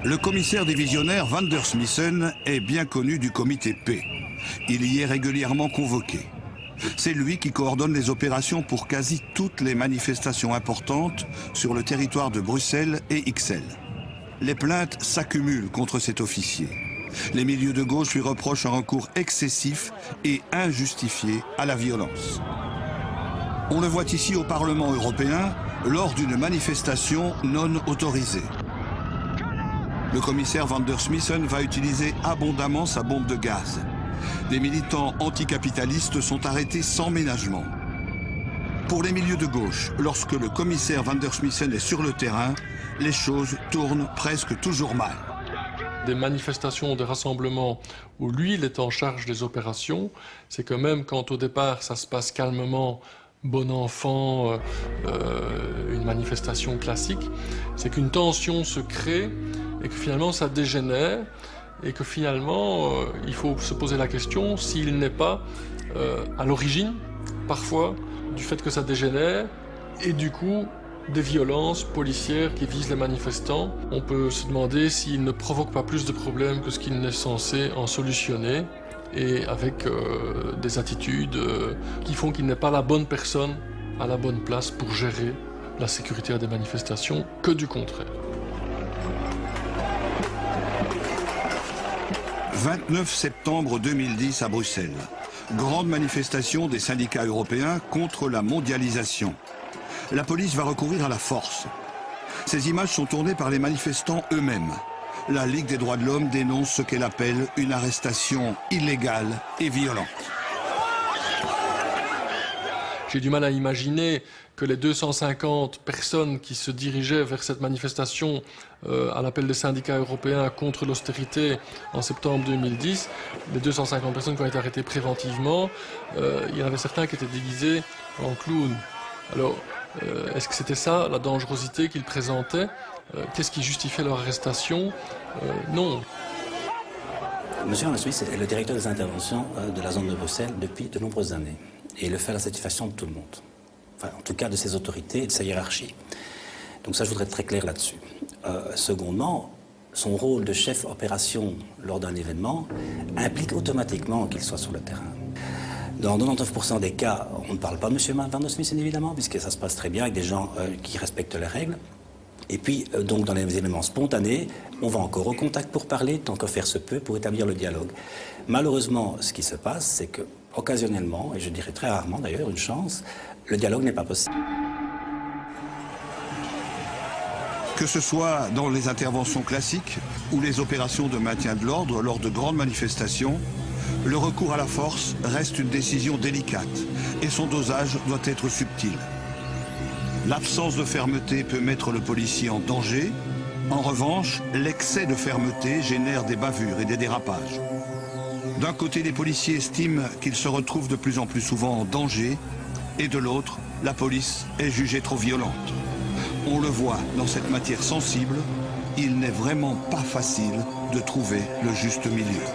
Le commissaire divisionnaire Van der Smissen est bien connu du comité P. Il y est régulièrement convoqué. C'est lui qui coordonne les opérations pour quasi toutes les manifestations importantes sur le territoire de Bruxelles et Ixelles. Les plaintes s'accumulent contre cet officier. Les milieux de gauche lui reprochent un recours excessif et injustifié à la violence. On le voit ici au Parlement européen lors d'une manifestation non autorisée. Le commissaire Van der Smissen va utiliser abondamment sa bombe de gaz. Des militants anticapitalistes sont arrêtés sans ménagement. Pour les milieux de gauche, lorsque le commissaire Van der Smissen est sur le terrain, les choses tournent presque toujours mal. Des manifestations, des rassemblements où lui, il est en charge des opérations, c'est que même quand au départ ça se passe calmement, bon enfant, une manifestation classique, c'est qu'une tension se crée et que finalement ça dégénère et que finalement il faut se poser la question s'il n'est pas à l'origine, parfois, du fait que ça dégénère et du coup des violences policières qui visent les manifestants. On peut se demander s'il ne provoque pas plus de problèmes que ce qu'il n'est censé en solutionner et avec des attitudes qui font qu'il n'est pas la bonne personne à la bonne place pour gérer la sécurité des manifestations, que du contraire. 29 septembre 2010 à Bruxelles. Grande manifestation des syndicats européens contre la mondialisation. La police va recourir à la force. Ces images sont tournées par les manifestants eux-mêmes. La Ligue des droits de l'homme dénonce ce qu'elle appelle une arrestation illégale et violente. J'ai du mal à imaginer que les 250 personnes qui se dirigeaient vers cette manifestation à l'appel des syndicats européens contre l'austérité en septembre 2010, les 250 personnes qui ont été arrêtées préventivement, il y en avait certains qui étaient déguisés en clowns. Alors, est-ce que c'était ça, la dangerosité qu'ils présentaient? Qu'est-ce qui justifiait leur arrestation? Non. Monsieur Van der Smissen est le directeur des interventions de la zone de Bruxelles depuis de nombreuses années. Et il le fait à la satisfaction de tout le monde. Enfin, en tout cas, de ses autorités et de sa hiérarchie. Donc ça, je voudrais être très clair là-dessus. Secondement, son rôle de chef opération lors d'un événement implique automatiquement qu'il soit sur le terrain. Dans 99% des cas, on ne parle pas de M. Van der Smissen, évidemment, puisque ça se passe très bien avec des gens qui respectent les règles. Et puis, donc, dans les éléments spontanés, on va encore au contact pour parler, tant que faire se peut, pour établir le dialogue. Malheureusement, ce qui se passe, c'est que, occasionnellement, et je dirais très rarement d'ailleurs, une chance, le dialogue n'est pas possible. Que ce soit dans les interventions classiques ou les opérations de maintien de l'ordre lors de grandes manifestations, le recours à la force reste une décision délicate et son dosage doit être subtil. L'absence de fermeté peut mettre le policier en danger. En revanche, l'excès de fermeté génère des bavures et des dérapages. D'un côté, les policiers estiment qu'ils se retrouvent de plus en plus souvent en danger, et de l'autre, la police est jugée trop violente. On le voit dans cette matière sensible, il n'est vraiment pas facile de trouver le juste milieu.